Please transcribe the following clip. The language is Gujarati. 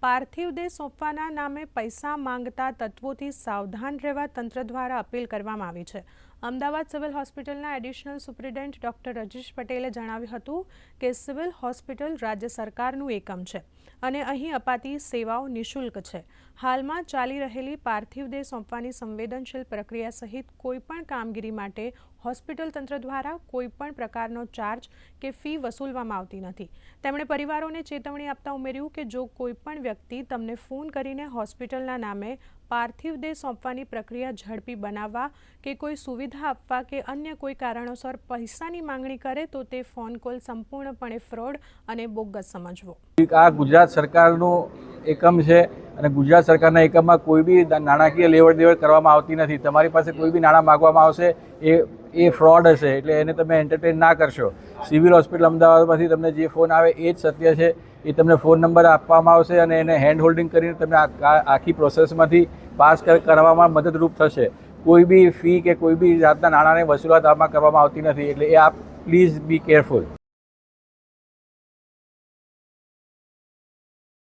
પાર્થિવ દેહ સોંપવાના નામે પૈસા માંગતા તત્વોથી સાવધાન રહેવા તંત્ર દ્વારા અપીલ કરવામાં આવી છે। અમદાવાદ સિવિલ હોસ્પિટલના એડિશનલ સુપ્રિન્ટેન્ડન્ટ ડોક્ટર રજીશ પટેલે જણાવ્યું હતું કે સિવિલ હોસ્પિટલ રાજ્ય સરકારનું એકમ છે અને અહીં અપાતી સેવાઓ નિઃશુલ્ક છે। હાલમાં ચાલી રહેલી પાર્થિવ દેહ સોંપવાની સંવેદનશીલ પ્રક્રિયા સહિત કોઈપણ કામગીરી માટે હોસ્પિટલ તંત્ર દ્વારા કોઈપણ પ્રકારનો ચાર્જ કે ફી વસૂલવામાં આવતી નથી। તેમણે પરિવારોને ચેતવણી આપતા ઉમેર્યું કે જો કોઈપણ વ્યક્તિ તમને ફોન કરીને હોસ્પિટલના નામે પાર્થિવ દેહ સોંપવાની પ્રક્રિયા ઝડપી બનાવવા કે કોઈ સુવિધા આપવા કે અન્ય કોઈ કારણોસર પૈસાની માંગણી કરે તો તે ફોન કોલ સંપૂર્ણપણે ફ્રોડ અને બોગસ સમજવો। આ ગુજરાત સરકારનું એકમ છે અને ગુજરાત સરકારના એકમમાં કોઈ બી નાણાકીય લેવડ દેવડ કરવામાં આવતી નથી। તમારી પાસે કોઈ બી નાણાં માગવામાં આવશે એ ફ્રોડ હશે, એટલે એને તમે એન્ટરટેન ના કરશો। સિવિલ હોસ્પિટલ અમદાવાદમાંથી તમને જે ફોન આવે એ જ સત્ય છે। એ તમને ફોન નંબર આપવામાં આવશે અને એને હેન્ડ હોલ્ડિંગ કરીને તમને આખી પ્રોસેસમાંથી પાસ કરવામાં મદદરૂપ થશે। કોઈ બી ફી કે કોઈ બી જાતના નાણાંને વસૂલાત આમાં કરવામાં આવતી નથી, એટલે એ આપ પ્લીઝ બી કેરફુલ।